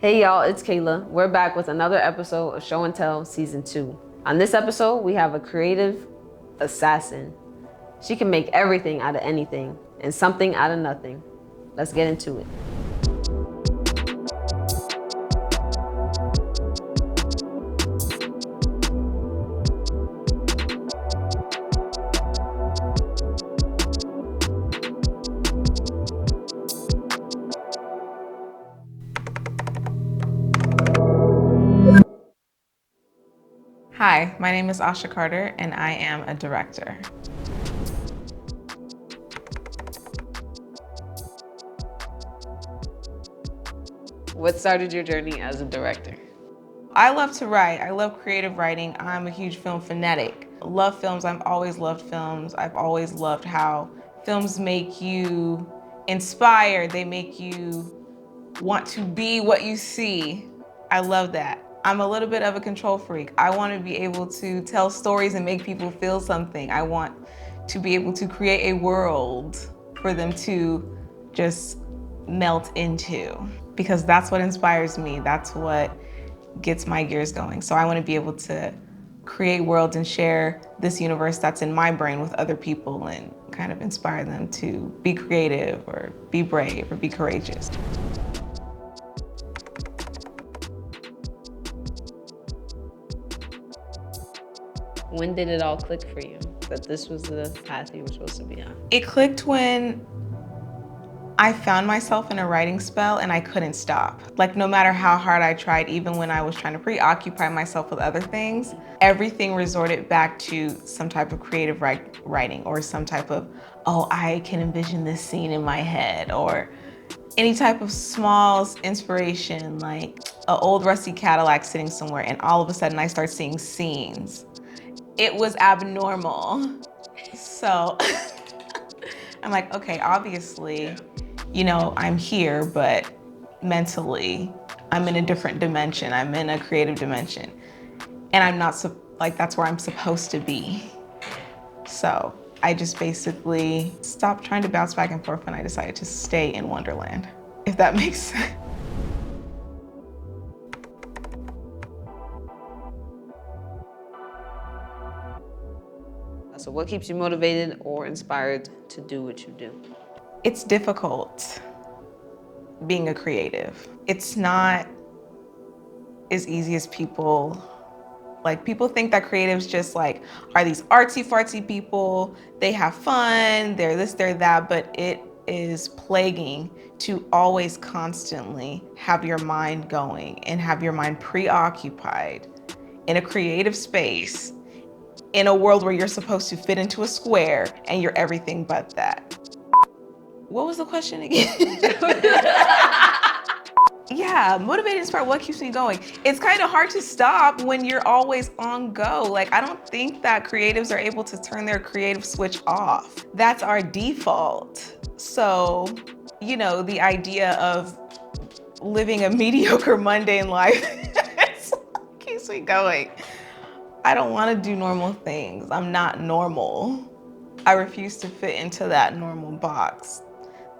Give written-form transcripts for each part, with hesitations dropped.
Hey y'all, it's Kayla. We're back with another episode of Show and Tell Season 2. On this episode, we have a creative assassin. She can make everything out of anything and something out of nothing. Let's get into it. Hi, my name is Aasha Carter, and I am a director. What started your journey as a director? I love to write. I love creative writing. I'm a huge film fanatic. Love films. I've always loved films. I've always loved how films make you inspired. They make you want to be what you see. I love that. I'm a little bit of a control freak. I want to be able to tell stories and make people feel something. I want to be able to create a world for them to just melt into, because that's what inspires me. That's what gets my gears going. So I want to be able to create worlds and share this universe that's in my brain with other people and kind of inspire them to be creative or be brave or be courageous. When did it all click for you that this was the path you were supposed to be on? It clicked when I found myself in a writing spell and I couldn't stop. Like, no matter how hard I tried, even when I was trying to preoccupy myself with other things, everything resorted back to some type of creative writing or some type of, oh, I can envision this scene in my head, or any type of small inspiration, like an old rusty Cadillac sitting somewhere and all of a sudden I start seeing scenes. It was abnormal. So I'm like, okay, obviously, you know, I'm here, but mentally, I'm in a different dimension. I'm in a creative dimension. And I'm not, like, that's where I'm supposed to be. So I just basically stopped trying to bounce back and forth and I decided to stay in Wonderland, if that makes sense. So what keeps you motivated or inspired to do what you do? It's difficult being a creative. It's not as easy as people think that creatives just like are these artsy fartsy people. They have fun, they're this, they're that, but it is plaguing to always constantly have your mind going and have your mind preoccupied in a creative space in a world where you're supposed to fit into a square and you're everything but that. What was the question again? Yeah, motivated, inspired, what keeps me going? It's kind of hard to stop when you're always on go. Like, I don't think that creatives are able to turn their creative switch off. That's our default. So, you know, the idea of living a mediocre, mundane life keeps me going. I don't want to do normal things. I'm not normal. I refuse to fit into that normal box.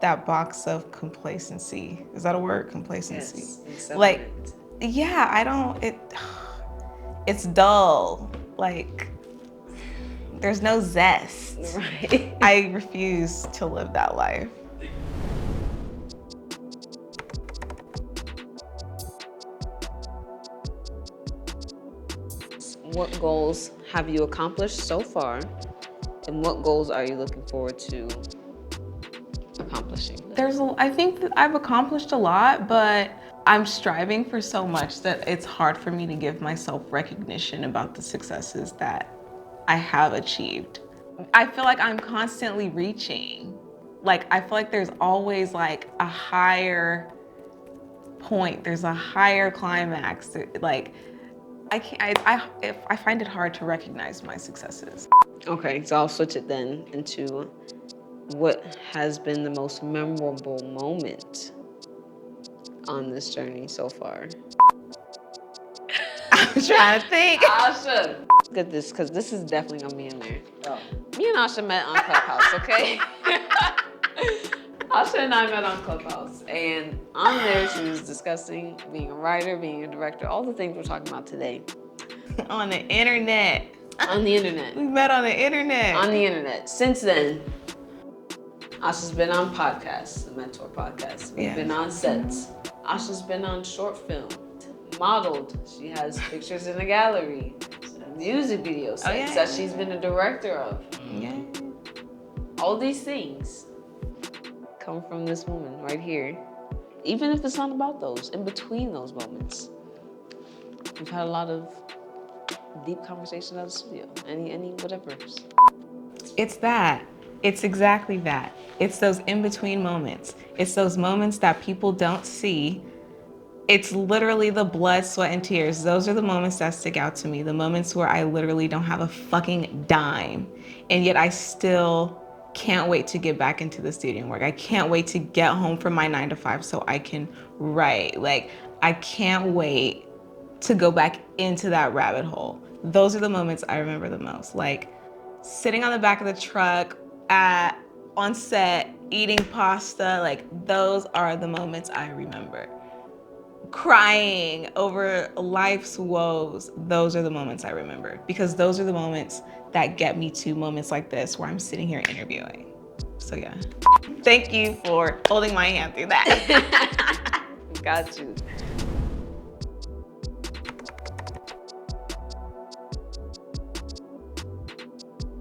That box of complacency. Is that a word? Complacency. Yes, like, yeah, I don't, it's dull. Like, there's no zest. Right. I refuse to live that life. What goals have you accomplished so far, and what goals are you looking forward to accomplishing? I think that I've accomplished a lot, but I'm striving for so much that it's hard for me to give myself recognition about the successes that I have achieved. I feel like I'm constantly reaching. Like, I feel like there's always like a higher point, there's a higher climax. Like, I find it hard to recognize my successes. Okay, so I'll switch it then into what has been the most memorable moment on this journey so far? I'm trying to think. Aasha! Look at this, because this is definitely gonna be in there. Oh. Me and Aasha met on Clubhouse, okay? Aasha and I met on Clubhouse, and on there she was discussing being a writer, being a director, all the things we're talking about today. On the internet. On the internet. We met on the internet. On the internet. Since then, Asha's been on podcasts, the Mentor podcast. We've been on sets. Asha's been on short film, modeled. She has pictures in the gallery, music video sets that she's been a director of. Yeah. All these things come from this woman right here. Even if it's not about those, in between those moments, we've had a lot of deep conversations at the studio. Any whatever. It's that. It's exactly that. It's those in-between moments. It's those moments that people don't see. It's literally the blood, sweat, and tears. Those are the moments that stick out to me. The moments where I literally don't have a fucking dime, and yet I still can't wait to get back into the studio and work. I can't wait to get home from my 9 to 5 so I can write. Like, I can't wait to go back into that rabbit hole. Those are the moments I remember the most. Like, sitting on the back of the truck on set, eating pasta, like, those are the moments I remember. Crying over life's woes, those are the moments I remember, because those are the moments that get me to moments like this where I'm sitting here interviewing. So yeah, thank you for holding my hand through that. Got you.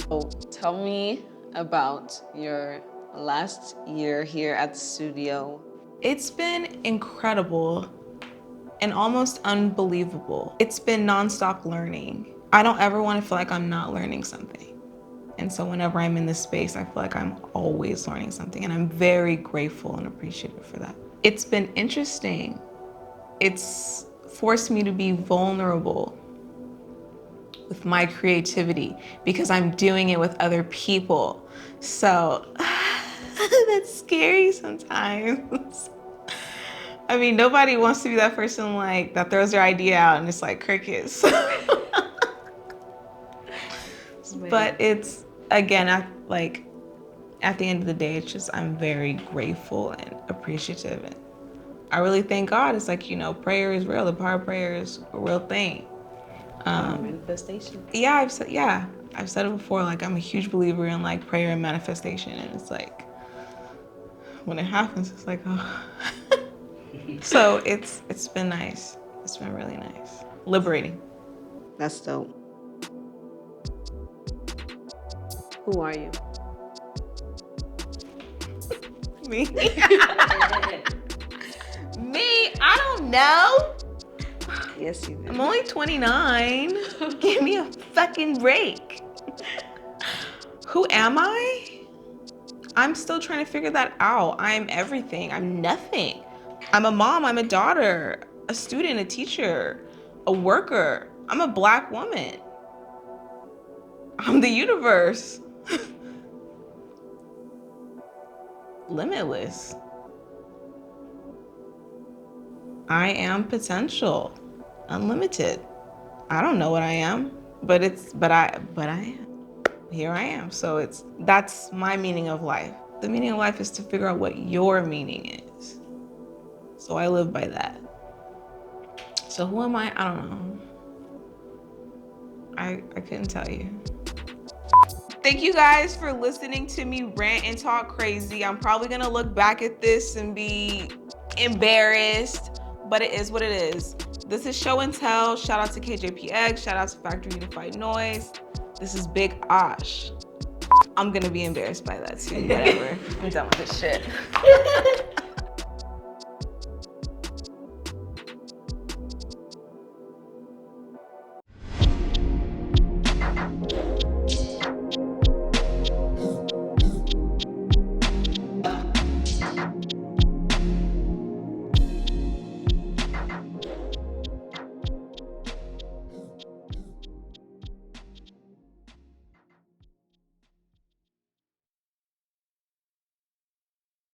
So tell me about your last year here at the studio. It's been incredible and almost unbelievable. It's been nonstop learning. I don't ever want to feel like I'm not learning something. And so whenever I'm in this space, I feel like I'm always learning something, and I'm very grateful and appreciative for that. It's been interesting. It's forced me to be vulnerable with my creativity because I'm doing it with other people. So that's scary sometimes. I mean, nobody wants to be that person like that throws their idea out and it's like crickets. But it's, again, at the end of the day, it's just, I'm very grateful and appreciative. And I really thank God. It's like, you know, prayer is real. The power of prayer is a real thing. Manifestation. Yeah, I've said it before. Like, I'm a huge believer in like prayer and manifestation, and it's like when it happens, it's like, oh. So it's been nice. It's been really nice, liberating. That's dope. Who are you? Me? Me? I don't know. Yes, you do. I'm only 29. Give me a fucking break. Who am I? I'm still trying to figure that out. I'm everything. I'm nothing. I'm a mom. I'm a daughter, a student, a teacher, a worker. I'm a Black woman. I'm the universe. Limitless. I am potential. Unlimited. I don't know what I am, but I am. Here I am. So that's my meaning of life. The meaning of life is to figure out what your meaning is. So I live by that. So who am I? I don't know. I couldn't tell you. Thank you guys for listening to me rant and talk crazy. I'm probably gonna look back at this and be embarrassed, but it is what it is. This is Show and Tell. Shout out to KJPX. Shout out to Factory Unified Noise. This is Big Ash. I'm gonna be embarrassed by that too, whatever. I'm done with this shit.